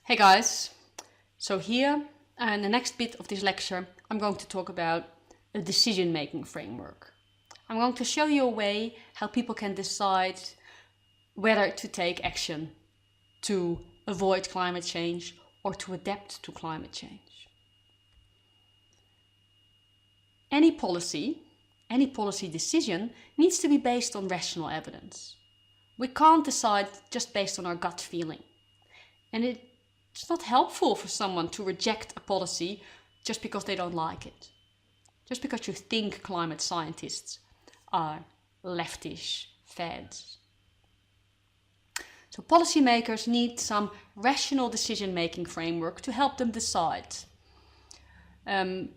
Hey guys, so here in the next bit of this lecture I'm going to talk about a decision-making framework. I'm going to show you a way how people can decide whether to take action to avoid climate change or to adapt to climate change. Any policy decision needs to be based on rational evidence. We can't decide just based on our gut feeling. And it's not helpful for someone to reject a policy just because they don't like it. Just because you think climate scientists are leftish fads. So policymakers need some rational decision-making framework to help them decide. And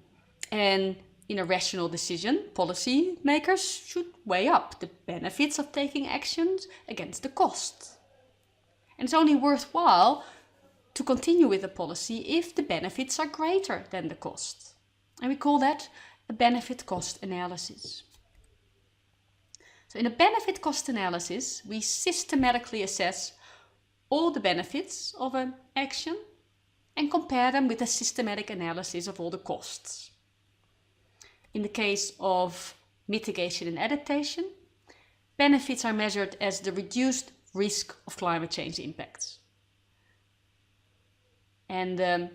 in a rational decision, policymakers should weigh up the benefits of taking actions against the cost. And it's only worthwhile to continue with a policy if the benefits are greater than the cost. And we call that a benefit-cost analysis. So in a benefit-cost analysis, we systematically assess all the benefits of an action and compare them with a systematic analysis of all the costs. In the case of mitigation and adaptation, benefits are measured as the reduced risk of climate change impacts. And the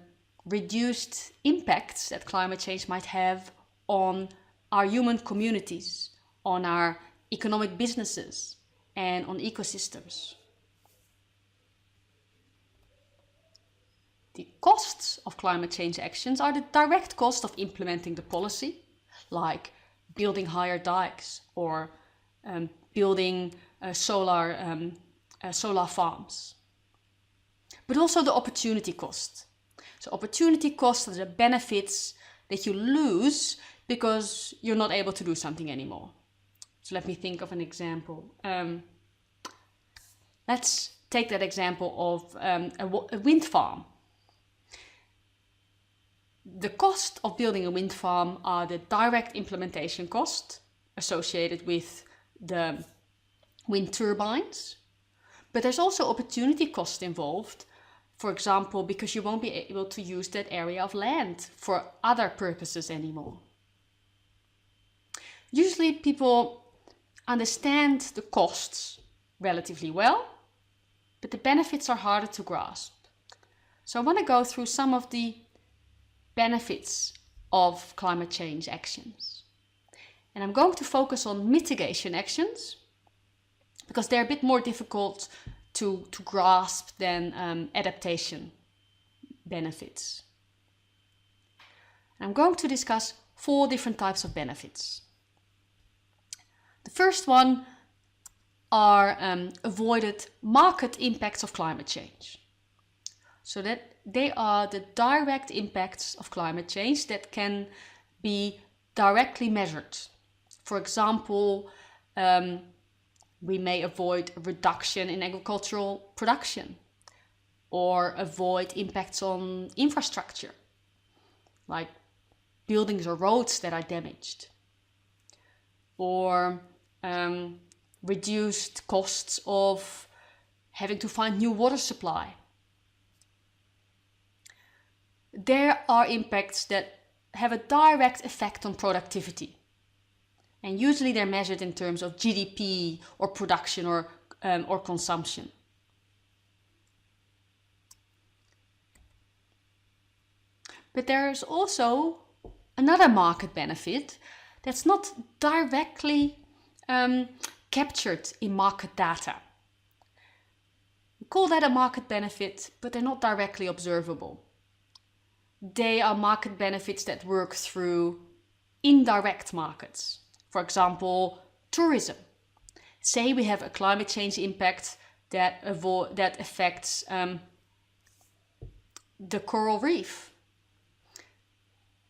reduced impacts that climate change might have on our human communities, on our economic businesses, and on ecosystems. The costs of climate change actions are the direct cost of implementing the policy, like building higher dikes or building solar farms. But also the opportunity cost. So opportunity costs are the benefits that you lose because you're not able to do something anymore. So let me think of an example. Let's take that example of a wind farm. The cost of building a wind farm are the direct implementation cost associated with the wind turbines. But there's also opportunity cost involved. For example, because you won't be able to use that area of land for other purposes anymore. Usually people understand the costs relatively well, but the benefits are harder to grasp. So I want to go through some of the benefits of climate change actions. And I'm going to focus on mitigation actions because they're a bit more difficult to grasp than adaptation benefits. I'm going to discuss 4 different types of benefits. The first one are avoided market impacts of climate change. So that they are the direct impacts of climate change that can be directly measured. For example, we may avoid a reduction in agricultural production or avoid impacts on infrastructure, like buildings or roads that are damaged, or reduced costs of having to find new water supply. There are impacts that have a direct effect on productivity. And usually they're measured in terms of GDP or production or consumption. But there's also another market benefit that's not directly captured in market data. We call that a market benefit, but they're not directly observable. They are market benefits that work through indirect markets. For example, tourism. Say we have a climate change impact that affects the coral reef.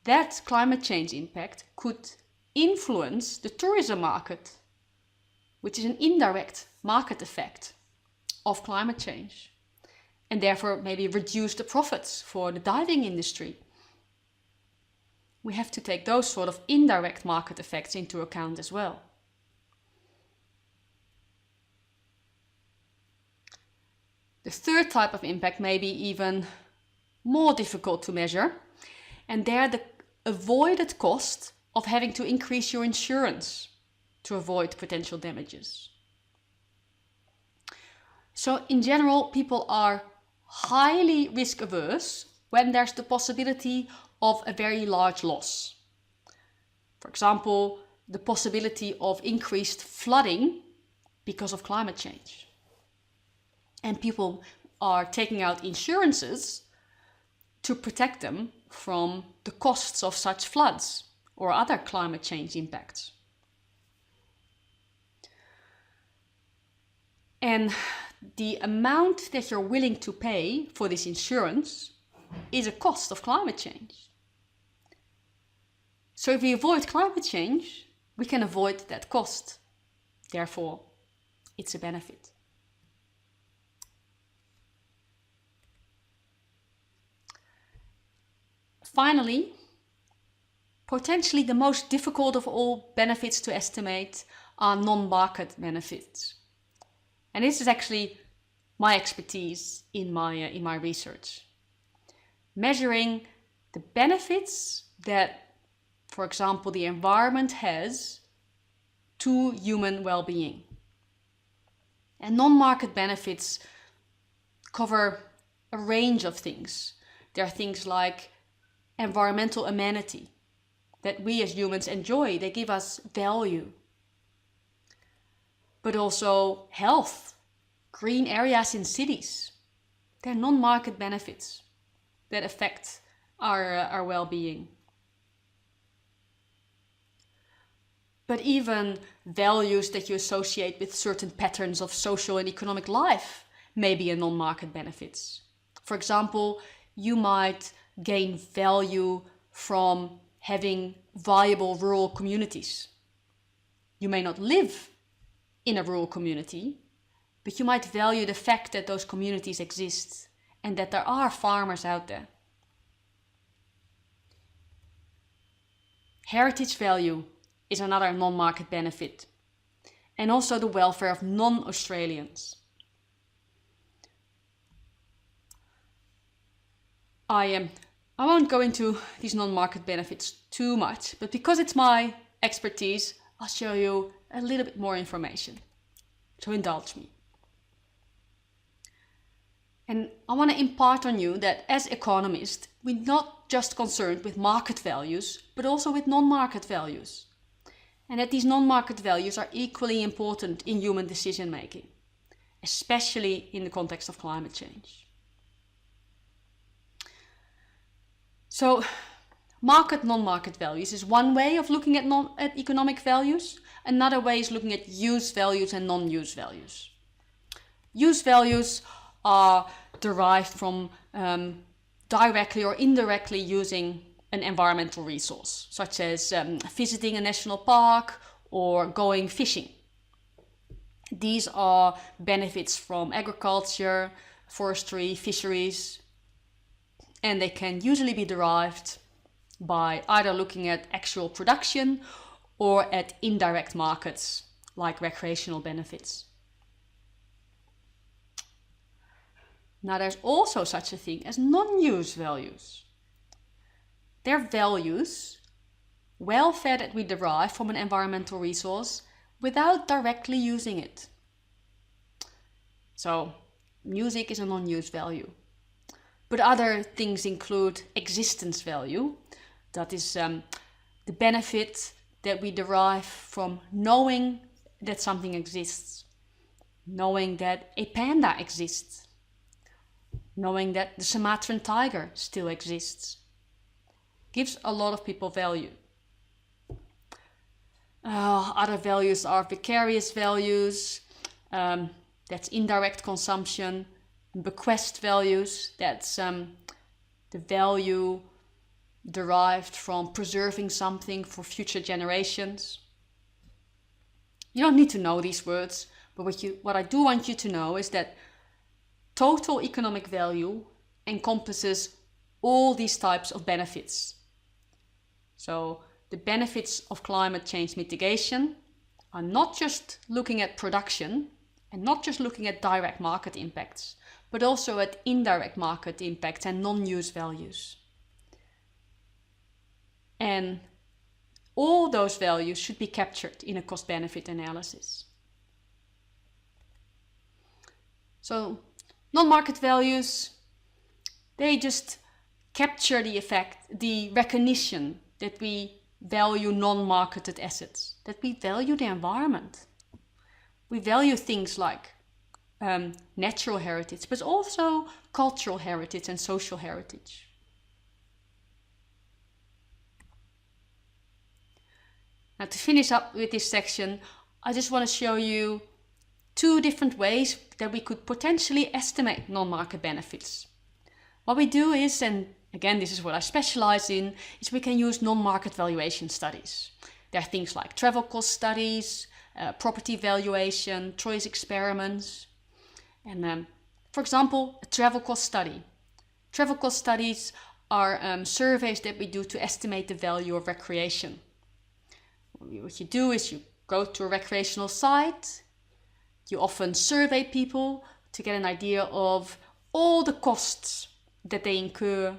That climate change impact could influence the tourism market, which is an indirect market effect of climate change, and therefore maybe reduce the profits for the diving industry. We have to take those sort of indirect market effects into account as well. The third type of impact may be even more difficult to measure, and they're the avoided cost of having to increase your insurance to avoid potential damages. So in general, people are highly risk averse when there's the possibility of a very large loss. For example, the possibility of increased flooding because of climate change. And people are taking out insurances to protect them from the costs of such floods or other climate change impacts. And the amount that you're willing to pay for this insurance is a cost of climate change. So if we avoid climate change, we can avoid that cost. Therefore, it's a benefit. Finally, potentially the most difficult of all benefits to estimate are non-market benefits. And this is actually my expertise in my research. Measuring the benefits that, for example, the environment has to human well-being. And non-market benefits cover a range of things. There are things like environmental amenity that we as humans enjoy. They give us value. But also health, green areas in cities. They're non-market benefits that affect our well-being. But even values that you associate with certain patterns of social and economic life may be a non-market benefits. For example, you might gain value from having viable rural communities. You may not live in a rural community, but you might value the fact that those communities exist and that there are farmers out there. Heritage value is another non-market benefit, and also the welfare of non-Australians. I won't go into these non-market benefits too much, but because it's my expertise, I'll show you a little bit more information. So indulge me. And I want to impart on you that as economists, we're not just concerned with market values, but also with non-market values. And that these non-market values are equally important in human decision making, especially in the context of climate change. So, market non-market values is one way of looking at economic values. Another way is looking at use values and non-use values. Use values are derived from directly or indirectly using an environmental resource, such as visiting a national park or going fishing. These are benefits from agriculture, forestry, fisheries, and they can usually be derived by either looking at actual production or at indirect markets like recreational benefits. Now there's also such a thing as non-use values. They're values, welfare that we derive from an environmental resource without directly using it. So music is a non-use value. But other things include existence value. That is the benefit that we derive from knowing that something exists. Knowing that a panda exists. Knowing that the Sumatran tiger still exists. Gives a lot of people value. Other values are vicarious values. That's indirect consumption. Bequest values, that's the value derived from preserving something for future generations. You don't need to know these words, but what I do want you to know is that total economic value encompasses all these types of benefits. So the benefits of climate change mitigation are not just looking at production and not just looking at direct market impacts, but also at indirect market impact and non-use values. And all those values should be captured in a cost-benefit analysis. So non-market values, they just capture the effect, the recognition that we value non-marketed assets, that we value the environment. We value things like natural heritage, but also cultural heritage and social heritage. Now, to finish up with this section, I just want to show you two different ways that we could potentially estimate non-market benefits. What we do is, and again, this is what I specialize in, is we can use non-market valuation studies. There are things like travel cost studies, property valuation, choice experiments, and for example, a travel cost study. Travel cost studies are surveys that we do to estimate the value of recreation. What you do is you go to a recreational site, you often survey people to get an idea of all the costs that they incur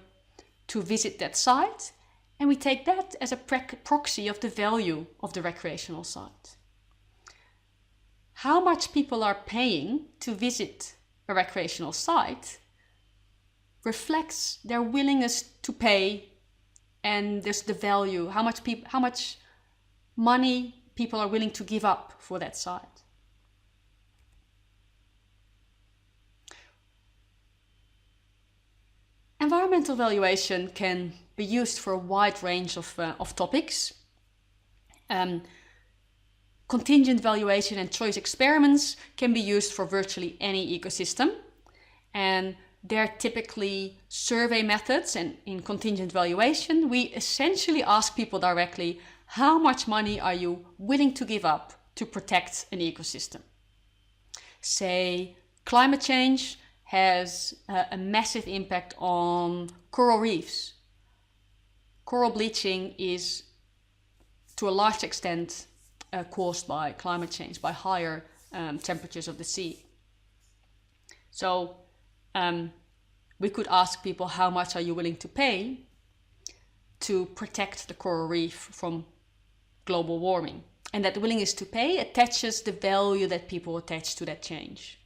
to visit that site, and we take that as a proxy of the value of the recreational site. How much people are paying to visit a recreational site reflects their willingness to pay, and there's the value, how much money people are willing to give up for that site. Environmental valuation can be used for a wide range of topics. Contingent valuation and choice experiments can be used for virtually any ecosystem, and they're typically survey methods. And in contingent valuation, we essentially ask people directly, how much money are you willing to give up to protect an ecosystem? Say, climate change has a massive impact on coral reefs. Coral bleaching is, to a large extent, caused by climate change, by higher temperatures of the sea. So we could ask people, how much are you willing to pay to protect the coral reef from global warming? And that willingness to pay attaches the value that people attach to that change.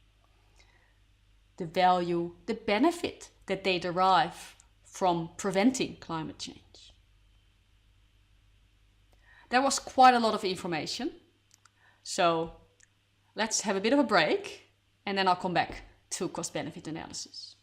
The value, the benefit that they derive from preventing climate change. That was quite a lot of information. So let's have a bit of a break, and then I'll come back to cost-benefit analysis.